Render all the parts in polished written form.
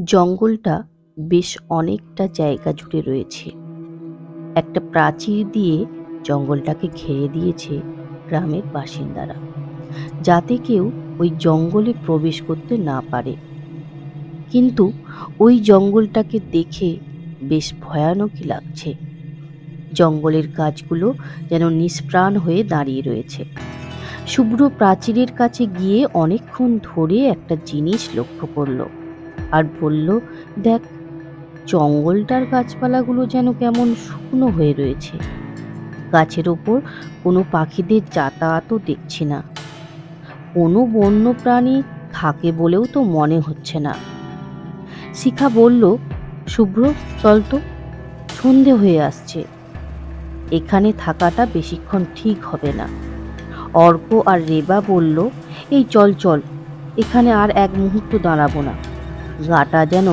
জঙ্গলটা বেশ অনেকটা জায়গা জুড়ে রয়েছে। একটা প্রাচীর দিয়ে জঙ্গলটাকে ঘিরে দিয়েছে গ্রামের বাসিন্দারা, যাতে কেউ ওই জঙ্গলে প্রবেশ করতে না পারে। কিন্তু ওই জঙ্গলটাকে দেখে বেশ ভয়ানকই লাগছে। জঙ্গলের গাছগুলো যেন নিষ্প্রাণ হয়ে দাঁড়িয়ে রয়েছে। শুভ্র প্রাচীরের কাছে গিয়ে অনেকক্ষণ ধরে একটা জিনিস লক্ষ্য করলো আর বলল, দেখ, জঙ্গলটার গাছপালাগুলো যেন কেমন শুকনো হয়ে রয়েছে। গাছের ওপর কোনো পাখিদের যাতায়াতও দেখছি না। কোনো বন্য প্রাণী থাকে বলেও তো মনে হচ্ছে না। শিখা বলল, শুভ্র, চল তো, সন্ধে হয়ে আসছে। এখানে থাকাটা বেশিক্ষণ ঠিক হবে না। অর্ক আর রেবা বলল, এই চল চল, এখানে আর এক মুহূর্ত দাঁড়াবো না। গাটা যেন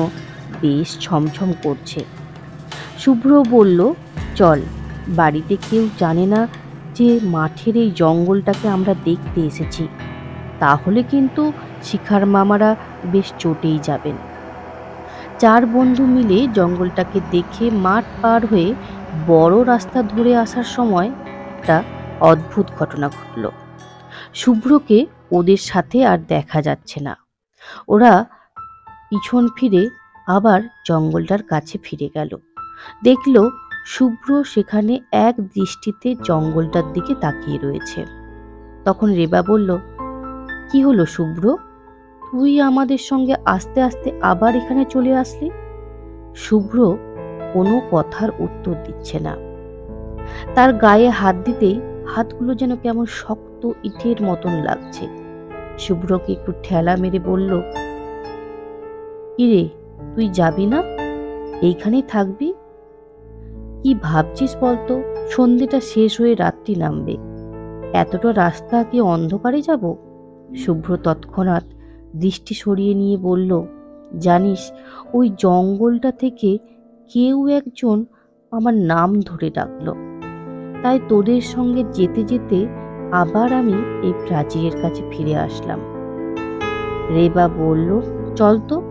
বেশ ছমছম করছে। শুভ্র বলল, চল, বাড়িতে কেউ জানে না যে মাঠের এই জঙ্গলটাকে আমরা দেখতে এসেছি। তাহলে কিন্তু শিখার মামারা বেশ চটেই যাবেন। চার বন্ধু মিলে জঙ্গলটাকে দেখে মাঠ পার হয়ে বড় রাস্তা ধরে আসার সময় একটা অদ্ভুত ঘটনা ঘটল। শুভ্রকে ওদের সাথে আর দেখা যাচ্ছে না। ওরা পিছন ফিরে আবার জঙ্গলটার কাছে ফিরে গেল। দেখল শুভ্র সেখানে এক দৃষ্টিতে জঙ্গলটার দিকে তাকিয়ে রয়েছে। তখন রেবা বলল, কি হলো শুভ্র, তুই আমাদের সঙ্গে আস্তে আস্তে আবার এখানে চলে আসলি? শুভ্র কোনো কথার উত্তর দিচ্ছে না। তার গায়ে হাত দিতেই হাতগুলো যেন কেমন শক্ত ইটের মতন লাগছে। শুভ্রকে একটু ঠেলা মেরে বলল, কিরে, তুই যাবি না? এইখানেই থাকবি? কি ভাবছিস বলতো? সন্ধেটা শেষ হয়ে রাত্রি নামবে। এতটা রাস্তা কি অন্ধকারে যাব? শুভ্র তৎক্ষণাৎ দৃষ্টি সরিয়ে নিয়ে বলল, জানিস, ওই জঙ্গলটা থেকে কেউ একজন আমার নাম ধরে ডাকলো। তাই তোদের সঙ্গে যেতে যেতে আবার আমি এই প্রাচীরের কাছে ফিরে আসলাম। রেবা বলল, চল তো,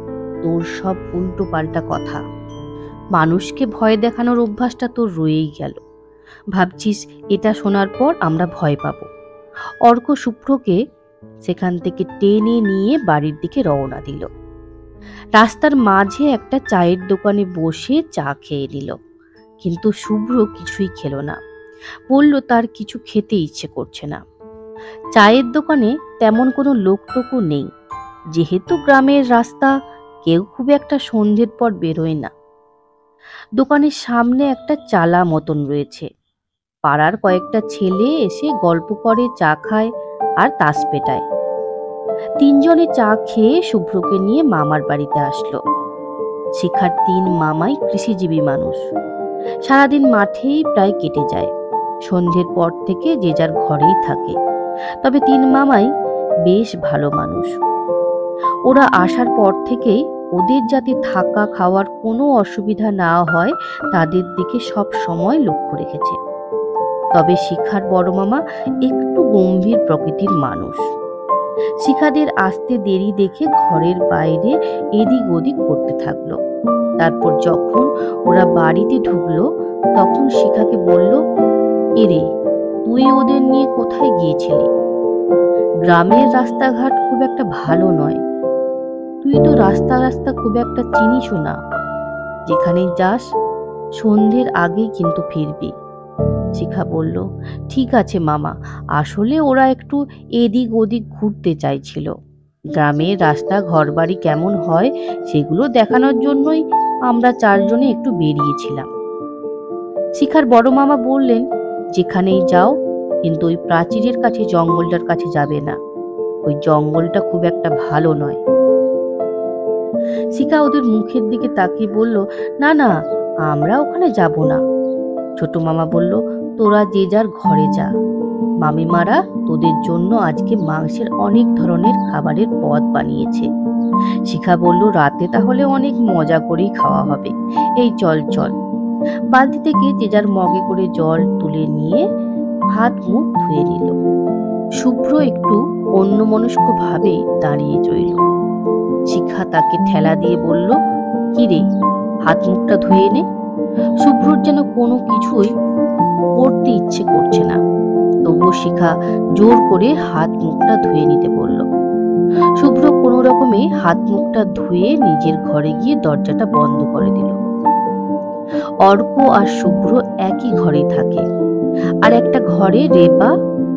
তোর সব উল্টো পাল্টা কথা। মানুষকে ভয় দেখানোর অভ্যাসটা তোর রয়েই গেল। ভাবছিস এটা শোনার পর আমরা ভয় পাব? অর্ক শুভ্রকে সেখান থেকে টেনে নিয়ে বাড়ির দিকে রওনা দিল। রাস্তার মাঝে একটা চায়ের দোকানে বসে চা খেয়ে নিল, কিন্তু শুভ্র কিছুই খেলো না। বলল তার কিছু খেতে ইচ্ছে করছে না। চায়ের দোকানে তেমন কোনো লোকটোকও নেই। যেহেতু গ্রামের রাস্তা, কেউ খুব একটা সন্ধ্যের পর বেরোয় না। দোকানের সামনে একটা চালা মতন রয়েছে। পাড়ার কয়েকটা ছেলে এসে গল্প করে, চা খায় আর তাস পেটায়। তিনজনে চা খেয়ে শুভ্রকে নিয়ে মামার বাড়িতে আসলো। শিখার তিন মামাই কৃষিজীবী মানুষ। সারাদিন মাঠেই প্রায় কেটে যায়। সন্ধ্যের পর থেকে যে যার ঘরেই থাকে। তবে তিন মামাই বেশ ভালো মানুষ। ওরা আসার পর থেকেই ওদের যাতে থাকা খাওয়ার কোনো অসুবিধা না হয় তাদের দিকে সব সময় লক্ষ্য রেখেছে। তবে শিখার বড় মামা একটু গম্ভীর প্রকৃতির মানুষ। শিখাদের আসতে দেরি দেখে ঘরের বাইরে এদিক ওদিক করতে থাকলো। তারপর যখন ওরা বাড়িতে ঢুকলো তখন শিখাকে বলল, এরে, তুই ওদের নিয়ে কোথায় গিয়েছিলি? গ্রামের রাস্তাঘাট খুব একটা ভালো নয়। তুই তো রাস্তা রাস্তা খুব একটা চিনিসও না। যেখানে যাস সন্ধ্যের আগেই কিন্তু ফিরবি। শিখা বলল, ঠিক আছে মামা, আসলে ওরা একটু এদিক ওদিক ঘুরতে চাইছিল। গ্রামের রাস্তা ঘরবাড়ি কেমন হয় সেগুলো দেখানোর জন্যই আমরা চারজনে একটু বেরিয়েছিলাম। শিখার বড় মামা বললেন, যেখানেই যাও কিন্তু ওই প্রাচীরের কাছে জঙ্গলটার কাছে যাবে না। ওই জঙ্গলটা খুব একটা ভালো নয়। শিখা ওদের মুখের দিকে তাকিয়ে বলল, না না, আমরা ওখানে যাব না। ছোট মামা বলল, তোরা যে যার ঘরে যা। মামিমারা তোদের জন্য আজকে মাংসের অনেক ধরনের খাবারের পদ বানিয়েছে। শিখা বলল, রাতে তাহলে অনেক মজা করেই খাওয়া হবে। এই চল চল। বালতি থেকে যে যার মগে করে জল তুলে নিয়ে হাত মুখ ধুয়ে নিল। শুভ্র একটু অন্যমনস্ক ভাবে দাঁড়িয়ে রইল। শিখা তাকে ঠেলা দিয়ে বলল, কি রে, হাত মুখটা ধুয়ে নে। শুভ্রর যেন কোনো কিছুই করতে ইচ্ছে করছে না, তবুও শিখা জোর করে হাত মুখটা ধুয়ে নিতে বলল। শুভ্র কোনো রকমে হাত মুখটা ধুয়ে নিজের ঘরে গিয়ে দরজাটা বন্ধ করে দিল। অর্ক আর শুভ্র একই ঘরেই থাকে, আর একটা ঘরে রেবা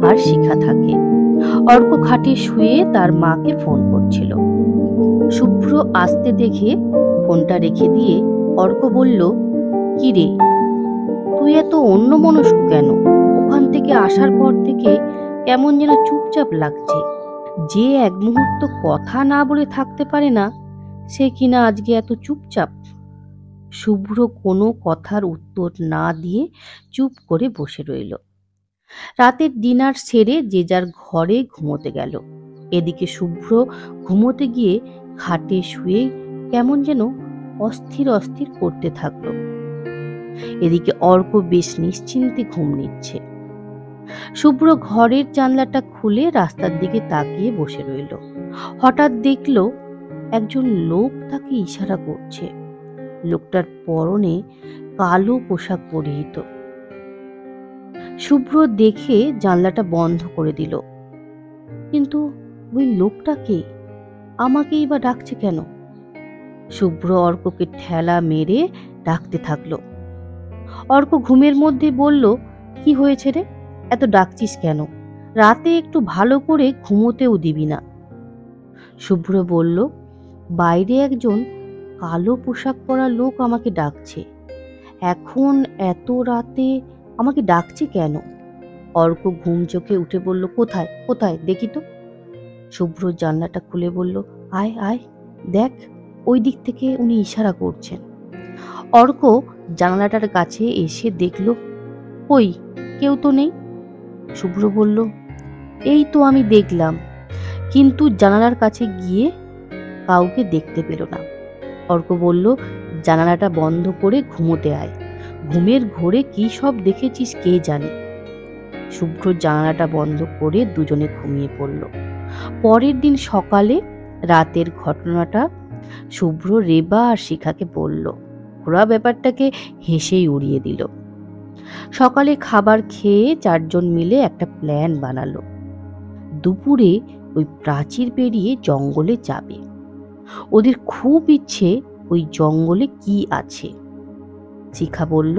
আর শিখা থাকে। অর্ক খাটে শুয়ে তার মাকে ফোন করছিল। শুভ্র আসতে দেখে ফোনটা রেখে দিয়ে অর্ক বলল, কি রে, তুই এত অন্যমনস্ক কেন? ওখান থেকে আসার পর থেকে কেমন যেন চুপচাপ লাগছে। যে এক মুহূর্ত কথা না বলে থাকতে পারে না, সে কিনা আজকে এত চুপচাপ। শুভ্র কোনো কথার উত্তর না দিয়ে চুপ করে বসে রইল। রাতের ডিনার সেরে যে যার ঘরে ঘুমোতে গেল। এদিকে শুভ্র ঘুমোতে গিয়ে খাটে শুয়ে কেমন যেন অস্থির অস্থির করতে থাকলো। এদিকে অর্ক বেশ নিশ্চিন্তে ঘুম নিচ্ছে। শুভ্র ঘরের জানলাটা খুলে রাস্তার দিকে তাকিয়ে বসে রইল। হঠাৎ দেখলো একজন লোক তাকে ইশারা করছে। লোকটার পরনে কালো পোশাক পরিহিত। শুভ্র দেখে জানলাটা বন্ধ করে দিল। কিন্তু ওই লোকটা কে? আমাকেই বা ডাকছে কেন? শুভ্র অর্ককে ঠেলা মেরে ডাকতে থাকলো। অর্ক ঘুমের মধ্যে বলল, কি হয়েছে রে, এত ডাকছিস কেন? রাতে একটু ভালো করে ঘুমোতেও দিবি না। শুভ্র বলল, বাইরে একজন কালো পোশাক পরা লোক আমাকে ডাকছে। এখন এত রাতে আমাকে ডাকছে কেন? অর্ক ঘুম চোখে উঠে বলল, কোথায় কোথায় দেখি তো। শুভ্র জানলাটা খুলে বলল, আয় আয়, দেখ ওই দিক থেকে উনি ইশারা করছেন। অর্ক জানলাটার কাছে এসে দেখল, কই, কেউ তো নেই। শুভ্র বলল, এই তো আমি দেখলাম, কিন্তু জানালার কাছে গিয়ে কাউকে দেখতে পেল না। অর্ক বলল, জানালাটা বন্ধ করে ঘুমোতে আয়, ঘুমের ঘোরে কি সব দেখেছিস কে জানে। শুভ্র জানালাটা বন্ধ করে দুজনে ঘুমিয়ে পড়ল। পরের দিন সকালে রাতের ঘটনাটা শুভ্র রেবা আর শিখাকে বলল। ওরা ব্যাপারটাকে হেসেই উড়িয়ে দিল। সকালে খাবার খেয়ে চারজন মিলে একটা প্ল্যান বানালো। দুপুরে ওই প্রাচীর পেরিয়ে জঙ্গলে যাবে। ওদের খুব ইচ্ছে ওই জঙ্গলে কি আছে। শিখা বলল,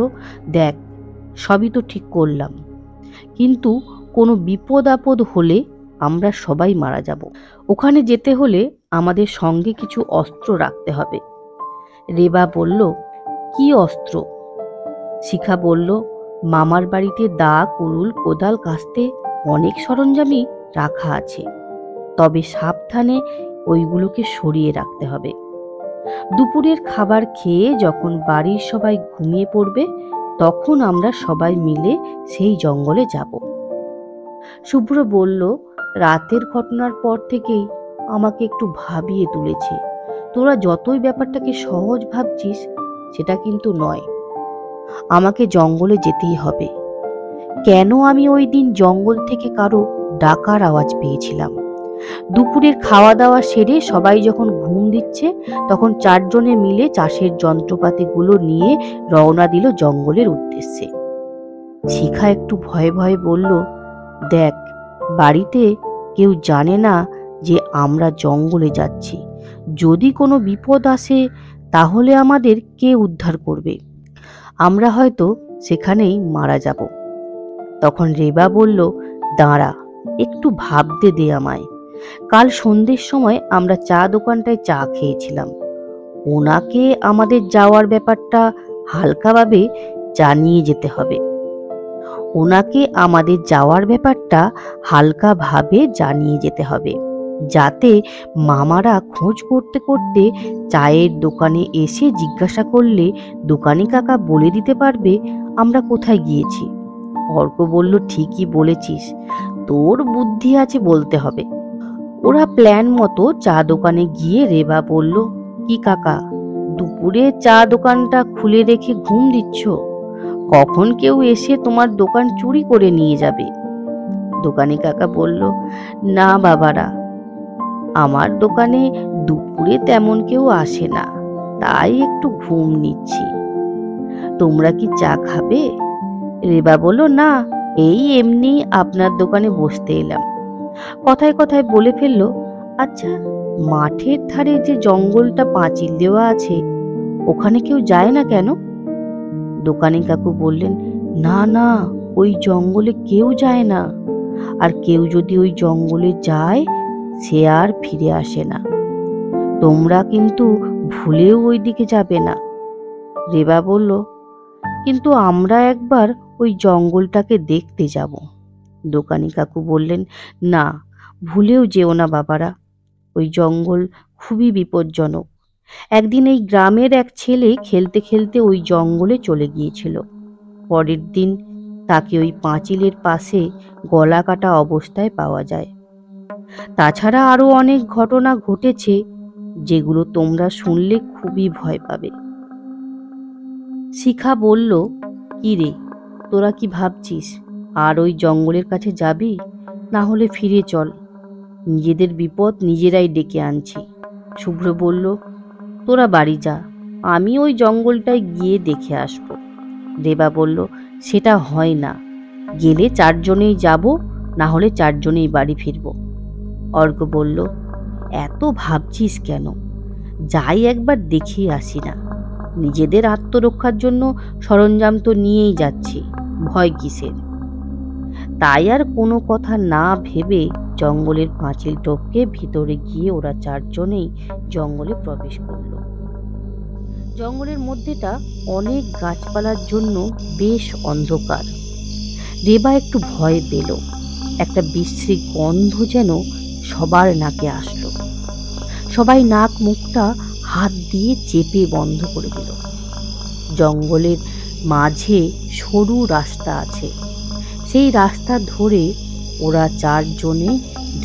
দেখ সবই তো ঠিক করলাম, কিন্তু কোনো বিপদ আপদ হলে আমরা সবাই মারা যাব। ওখানে যেতে হলে আমাদের সঙ্গে কিছু অস্ত্র রাখতে হবে। রেবা বলল, কি অস্ত্র? শিখা বলল, মামার বাড়িতে দা, কুড়ুল, কোদাল, কাস্তে অনেক সরঞ্জামই রাখা আছে, তবে সাবধানে ওইগুলোকে সরিয়ে রাখতে হবে। দুপুরের খাবার খেয়ে যখন বাড়ির সবাই ঘুমিয়ে পড়বে, তখন আমরা সবাই মিলে সেই জঙ্গলে যাব। শুভ্র বলল, রাতের ঘটনার পর থেকেই আমাকে একটু ভাবিয়ে তুলেছে। তোরা যতই ব্যাপারটাকে সহজ ভাবছিস, সেটা কিন্তু নয়। আমাকে জঙ্গলে যেতেই হবে। কেন আমি ওই দিন জঙ্গল থেকে কারো ডাকার আওয়াজ পেয়েছিলাম। দুপুরের খাওয়া দাওয়া সেরে সবাই যখন ঘুম দিচ্ছে, তখন চারজনে মিলে চাষের যন্ত্রপাতিগুলো নিয়ে রওনা দিল জঙ্গলের উদ্দেশ্যে। শিখা একটু ভয়ে ভয়ে বলল, দেখ বাড়িতে কেউ জানে না যে আমরা জঙ্গলে যাচ্ছি। যদি কোনো বিপদ আসে তাহলে আমাদের কে উদ্ধার করবে? আমরা হয়তো সেখানেই মারা যাব। তখন রেবা বলল, দাঁড়া, একটু ভাবতে দে আমায়। কাল সন্ধ্যের সময় আমরা চা দোকানটায় চা খেয়েছিলাম। ওনাকে আমাদের যাওয়ার ব্যাপারটা হালকাভাবে জানিয়ে যেতে হবে। ওনাকে আমাদের যাওয়ার ব্যাপারটা হালকাভাবে জানিয়ে যেতে হবে, যাতে মামারা খোঁজ করতে করতে চায়ের দোকানে এসে জিজ্ঞাসা করলে দোকানি কাকা বলে দিতে পারবে আমরা কোথায় গিয়েছি। অর্ক বলল, ঠিকই বলেছিস, তোর বুদ্ধি আছে বলতে হবে। ওরা প্ল্যান মতো চা দোকানে গিয়ে রেবা বলল, কি কাকা, দুপুরে চা দোকানটা খুলে রেখে ঘুম দিচ্ছ? কখন কেউ এসে তোমার দোকান চুরি করে নিয়ে যাবে। দোকানি কাকা বলল, না বাবারা, আমার দোকানে দুপুরে তেমন কেউ আসে না, তাই একটু ঘুম নিচ্ছি। তোমরা কি চা খাবে? রেবা বলল, না, এই এমনি আপনার দোকানে বসতে এলাম। কথায় কথায় বলে ফেললো, আচ্ছা, মাঠের ধারে যে জঙ্গলটা পাঁচিল দেওয়া আছে, ওখানে কেউ যায় না কেন? দোকানি কাকু বললেন, না না, ওই জঙ্গলে কেউ যায় না, আর কেউ যদি ওই জঙ্গলে যায় সে আর ফিরে আসে না। তোমরা কিন্তু ভুলেও ওই দিকে যাবে না। রেবা বলল, কিন্তু আমরা একবার ওই জঙ্গলটাকে দেখতে যাব। দোকানি কাকু বললেন, না, ভুলেও যেও না বাবারা, ওই জঙ্গল খুবই বিপজ্জনক। একদিন এই গ্রামের এক ছেলে খেলতে খেলতে ওই জঙ্গলে চলে গিয়েছিল। পরের দিন তাকে ওই পাঁচিলের পাশে গলা কাটা অবস্থায় পাওয়া যায়। তাছাড়া আরো অনেক ঘটনা ঘটেছে, যেগুলো তোমরা শুনলে খুবই ভয় পাবে। শিখা বলল, কি রে, তোরা কি ভাবছিস? আর ওই জঙ্গলের কাছে যাবি? না হলে ফিরে চল, নিজেদের বিপদ নিজেরাই ডেকে আনছি। শুভ্র বলল, তোরা বাড়ি যা, আমি ওই জঙ্গলটায় গিয়ে দেখে আসব। রেবা বলল, সেটা হয় না, গেলে 4 জনেই যাব, না হলে 4 জনেই বাড়ি ফিরব। অর্ক বলল, এত ভাবছিস কেন? যাই একবার দেখে আসি না। নিজেদের আত্মরক্ষার জন্য সরঞ্জাম তো নিয়েই যাচ্ছি, ভয় কিসের? তাই আর কোনো কথা না ভেবে জঙ্গলের পাঁচিল টপকে ভিতরে গিয়ে ওরা 4 জনেই জঙ্গলে প্রবেশ করল। জঙ্গলের মধ্যেটা অনেক গাছপালার জন্য বেশ অন্ধকার। রেবা একটু ভয় পেল। একটা বিশ্রী গন্ধ যেন সবার নাকে আসলো। সবাই নাক মুখটা হাত দিয়ে চেপে বন্ধ করে দিল। জঙ্গলের মাঝে সরু রাস্তা আছে, সেই রাস্তা ধরে ওরা 4 জনে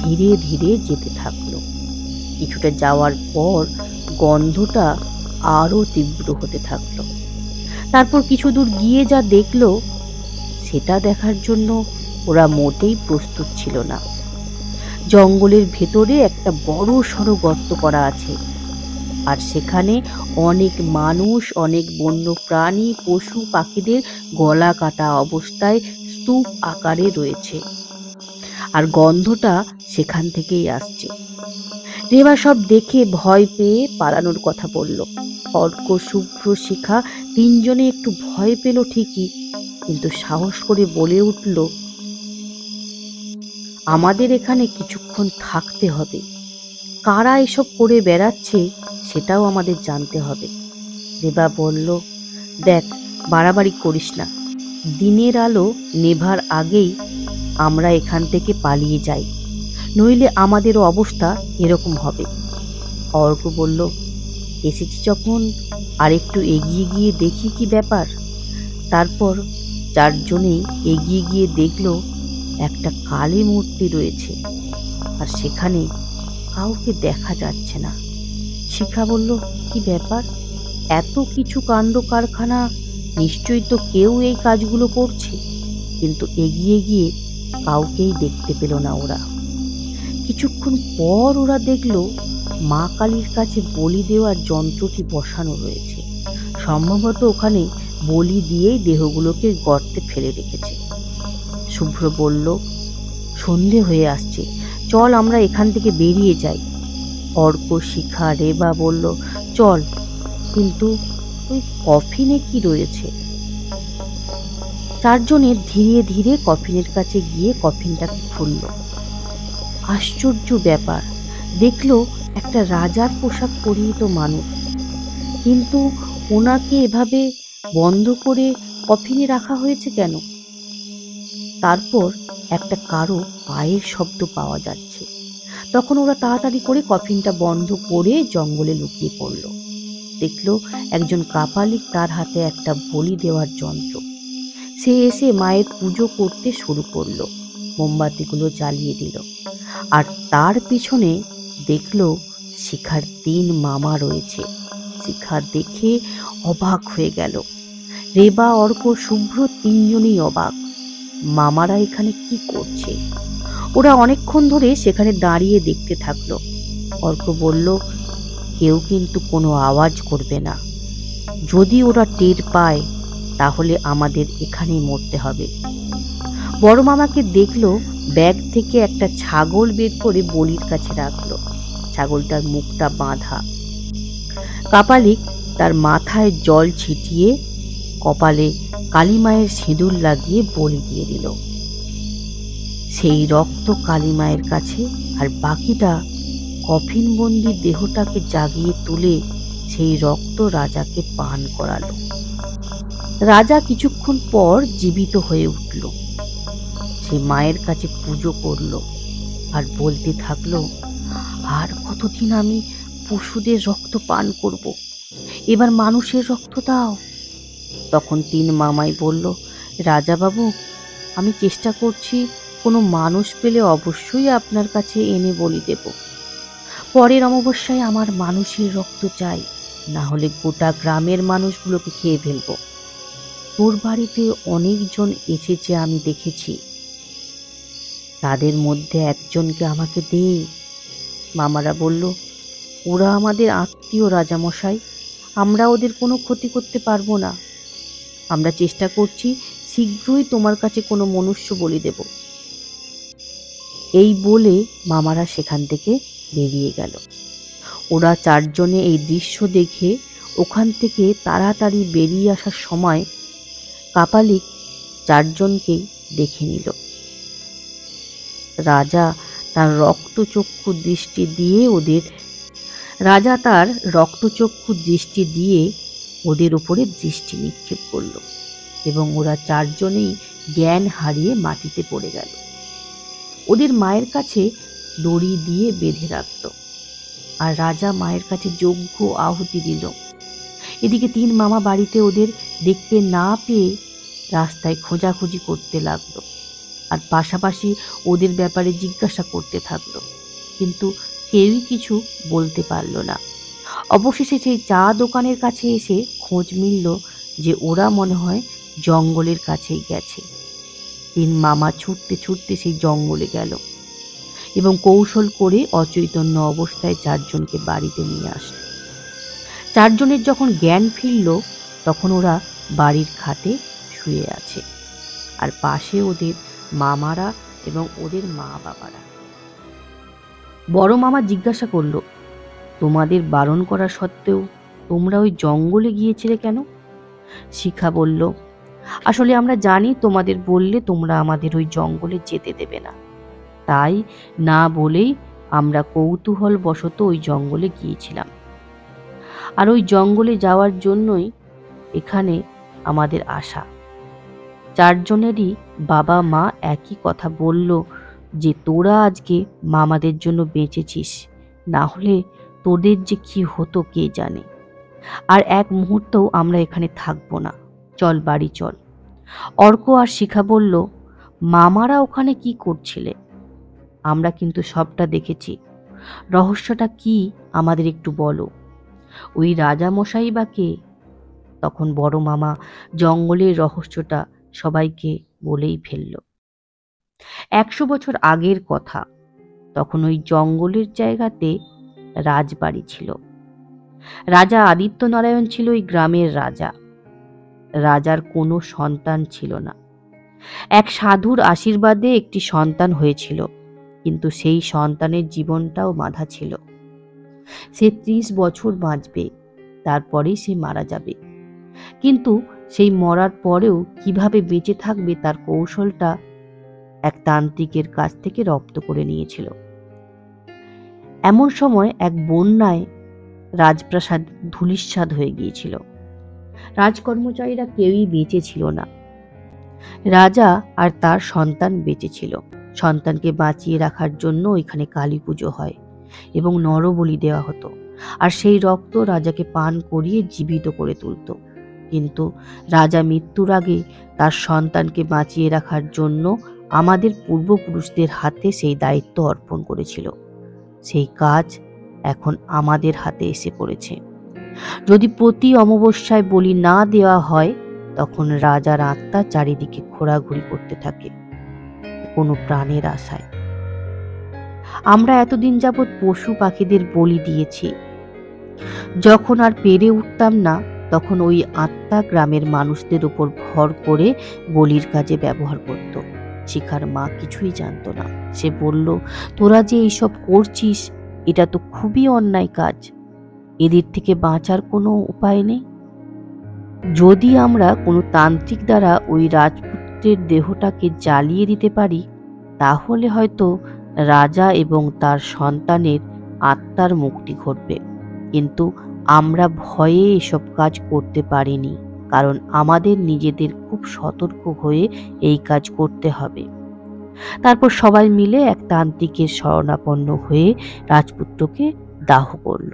ধীরে ধীরে যেতে থাকলো। কিছুটা যাওয়ার পর গন্ধটা আরো তীব্র হতে থাকলো। তারপর কিছু দূর গিয়ে যা দেখলো, সেটা দেখার জন্য ওরা মোটেই প্রস্তুত ছিল না। জঙ্গলের ভেতরে একটা বড় সড়ো গর্ত করা আছে, আর সেখানে অনেক মানুষ, অনেক বন্য প্রাণী, পশু পাখিদের গলা কাটা অবস্থায় স্তূপ আকারে রয়েছে, আর গন্ধটা সেখান থেকেই আসছে। রেবা সব দেখে ভয় পেয়ে পালানোর কথা বলল। অর্ক, শুভ্র, শিখা 3 জনে একটু ভয় পেল ঠিকই, কিন্তু সাহস করে বলে উঠল, আমাদের এখানে কিছুক্ষণ থাকতে হবে। কারা এসব করে বেড়াচ্ছে সেটাও আমাদের জানতে হবে। রেবা বলল, দেখ, বাড়াবাড়ি করিস না, দিনের আলো নেভার আগেই আমরা এখান থেকে পালিয়ে যাই, নইলে আমাদেরও অবস্থা এরকম হবে। অর্ক বলল, এসেছি যখন আর একটু এগিয়ে গিয়ে দেখি কি ব্যাপার। তারপর 4 জনেই এগিয়ে গিয়ে দেখল একটা কালী মূর্তি রয়েছে, আর সেখানে কাউকে দেখা যাচ্ছে না। শিখা বলল, কি ব্যাপার? এত কিছু কাণ্ড কারখানা, নিশ্চয়ই তো কেউ এই কাজগুলো করছে। কিন্তু এগিয়ে গিয়ে কাউকেই দেখতে পেল না ওরা। কিছুক্ষণ পর ওরা দেখল মা কালীর কাছে বলি দেওয়ার যন্ত্রটি বসানো রয়েছে। সম্ভবত ওখানে বলি দিয়েই দেহগুলোকে গর্তে ফেলে রেখেছে। শুভ্র বলল, সন্ধে হয়ে আসছে, চল আমরা এখান থেকে বেরিয়ে যাই। অর্ক, শিখা, রেবা বলল, চল, কিন্তু ওই কফিনে কি রয়েছে? 4 জনে ধীরে ধীরে কফিনের কাছে গিয়ে কফিনটাকে খুলল। আশ্চর্য ব্যাপার, দেখলো একটা রাজার পোশাক পরিহিত মানুষ, কিন্তু ওনাকে এভাবে বন্ধ করে কফিনে রাখা হয়েছে কেন? তারপর একটা কারো পায়ের শব্দ পাওয়া যাচ্ছে। তখন ওরা তাড়াতাড়ি করে কফিনটা বন্ধ করে জঙ্গলে লুকিয়ে পড়ল। দেখলো একজন কাপালিক, তার হাতে একটা বলি দেওয়ার যন্ত্র। সে এসে মায়ের পুজো করতে শুরু করলো, মোমবাতিগুলো জ্বালিয়ে দিল। আর তার পিছনে দেখলো শিখার 3 মামা রয়েছে। শিখা দেখে অবাক হয়ে গেল। রেবা, অর্ক, শুভ্র 3 জনেই অবাক, মামারা এখানে কি করছে? ওরা অনেকক্ষণ ধরে সেখানে দাঁড়িয়ে দেখতে থাকলো। অর্ক বলল, কেউ কিন্তু কোনো আওয়াজ করবে না। যদি ওরা টের পায় তাহলে আমাদের এখানেই মরতে হবে। বড় মামাকে দেখলো ব্যাগ থেকে একটা ছাগল বের করে বলির কাছে রাখলো। ছাগলটার মুখটা বাঁধা। কাপালিক তার মাথায় জল ছিটিয়ে কপালে কালীমায়ের সিঁদুর লাগিয়ে বলি দিয়ে দিল। সেই রক্ত কালীমায়ের কাছে, আর বাকিটা কফিনবন্দি দেহটাকে জাগিয়ে তুলে সেই রক্ত রাজাকে পান করালো। রাজা কিছুক্ষণ পর জীবিত হয়ে উঠল। সে মায়ের কাছে পুজো করলো আর বলতে থাকলো, আর কতদিন আমি পশুদের রক্ত পান করব, এবার মানুষের রক্ত দাও। তখন তিন মামাই বলল, রাজা বাবু, আমি চেষ্টা করছি, কোনো মানুষ পেলে অবশ্যই আপনার কাছে এনে বলি দেব। পরের অমাবস্যায় আমার মানুষের রক্ত চাই, না হলে গোটা গ্রামের মানুষগুলোকে খেয়ে ফেলবো। তোর বাড়িতে অনেকজন এসেছে আমি দেখেছি, তাদের মধ্যে একজনকে আমাকে দে। মামারা বলল, ওরা আমাদের আত্মীয় রাজামশাই, আমরা ওদের কোনো ক্ষতি করতে পারবো না। আমরা চেষ্টা করছি শীঘ্রই তোমার কাছে কোনো মনুষ্য বলি দেব। এই বলে মামারা সেখান থেকে বেরিয়ে গেল। ওরা চারজনে এই দৃশ্য দেখে ওখান থেকে তাড়াতাড়ি বেরিয়ে আসার সময় কাপালিক চারজনকেই দেখে নিল। রাজা তার রক্তচক্ষু দৃষ্টি দিয়ে ওদের উপরে দৃষ্টি নিক্ষেপ করল এবং ওরা চারজনেই জ্ঞান হারিয়ে মাটিতে পড়ে গেল। ওদের মায়ের কাছে দড়ি দিয়ে বেঁধে রাখল, আর রাজা মায়ের কাছে যজ্ঞ আহুতি দিল। এদিকে তিন মামা বাড়িতে ওদের দেখতে না পেয়ে রাস্তায় খোঁজাখুঁজি করতে লাগলো, আর পাশাপাশি ওদের ব্যাপারে জিজ্ঞাসা করতে থাকলো, কিন্তু কেউই কিছু বলতে পারল না। অবশেষে সেই চা দোকানের কাছে এসে খোঁজ মিলল যে ওরা মনে হয় জঙ্গলের কাছেই গেছে। তিন মামা ছুটতে ছুটতে সেই জঙ্গলে গেল এবং কৌশল করে অচৈতন্য অবস্থায় চারজনকে বাড়িতে নিয়ে আসল। চারজনের যখন জ্ঞান ফিরল তখন ওরা বাড়ির খাটে শুয়ে আছে, আর পাশে ওদের মামারা এবং ওদের মা বাবারা। বড় মামা জিজ্ঞাসা করল, তোমাদের বারণ করা সত্ত্বেও তোমরা ওই জঙ্গলে গিয়েছিলে কেন? শিখা বলল, আসলে আমরা জানি তোমাদের বললে তোমরা আমাদের ওই জঙ্গলে যেতে দেবে না, তাই না বলেই আমরা কৌতূহল বশত ওই জঙ্গলে গিয়েছিলাম। আর ওই জঙ্গলে যাওয়ার জন্যই এখানে আমাদের আশা। চারজনেরই বাবা মা একই কথা বলল যে তোরা আজকে মামাদের জন্য বেঁচেছিস, না হলে তোদের যে কি হতো কে জানে। আর এক মুহূর্তও আমরা এখানে থাকবো না, চল বাড়ি চল। অর্ক আর শিখা বলল, মামারা ওখানে কি করছিলে? আমরা কিন্তু সবটা দেখেছি, রহস্যটা কি আমাদের একটু বলো। ওই রাজামশাই বা কে? তখন বড় মামা জঙ্গলের রহস্যটা সবাইকে বলেই ফেলল। 100 বছর আগের কথা। তখন ওই জঙ্গলের জায়গাতে রাজবাড়ি ছিল। রাজা আদিত্যনারায়ণ ছিল ওই গ্রামের রাজা। রাজার কোনো সন্তান ছিল না। এক সাধুর আশীর্বাদে একটি সন্তান হয়েছিল, কিন্তু সেই সন্তানের জীবনটাও বাঁধা ছিল। সে 30 বছর বাঁচবে, তারপরেই সে মারা যাবে। কিন্তু সেই মরার পরেও কিভাবে বেঁচে থাকবে তার কৌশলটা এক তান্ত্রিকের কাছ থেকে রপ্ত করে নিয়েছিল। এমন সময় এক বন্যায় রাজপ্রাসাদ ধূলিসাৎ হয়ে গিয়েছিল। রাজকর্মচারীরা কেউই বেঁচে ছিল না। রাজা আর তার সন্তান বেঁচে ছিল। সন্তানকে বাঁচিয়ে রাখার জন্য ওইখানে কালী পুজো হয় এবং নরবলি দেওয়া হতো, আর সেই রক্ত রাজাকে পান করিয়ে জীবিত করে তুলত। কিন্তু রাজা মৃত্যুর আগে তার সন্তানকে বাঁচিয়ে রাখার জন্য আমাদের পূর্বপুরুষদের হাতে সেই দায়িত্ব অর্পণ করেছিল। সেই কাজ এখন আমাদের হাতে এসে পড়েছে। যদি প্রতি অমাবস্যায় বলি না দেওয়া হয়, তখন রাজার আত্মা চারিদিকে ঘোরাঘুরি করতে থাকে কোনো প্রাণের আশায়। আমরা এতদিন যাবৎ পশু পাখিদের বলি দিয়েছি। যখন আর পেরে উঠতাম না, তখন ওই আত্মা গ্রামের মানুষদের উপর ভর করে বলির কাজে ব্যবহার করত। শিখার মা কিছুই জানতো না। সে বলল, তোরা যে এইসব করছিস, এটা তো খুবই অন্যায় কাজ। এদের থেকে বাঁচার কোনো উপায় নেই। যদি আমরা কোনো তান্ত্রিক দ্বারা ওই রাজপুত্রের দেহটাকে জ্বালিয়ে দিতে পারি, তাহলে হয়তো রাজা এবং তার সন্তানের আত্মার মুক্তি ঘটবে। কিন্তু আমরা ভয়ে এসব কাজ করতে পারিনি, কারণ আমাদের নিজেদের খুব সতর্ক হয়ে এই কাজ করতে হবে। তারপর সবাই মিলে এক তান্ত্রিকের শরণাপন্ন হয়ে রাজপুত্রকে দাহ করল।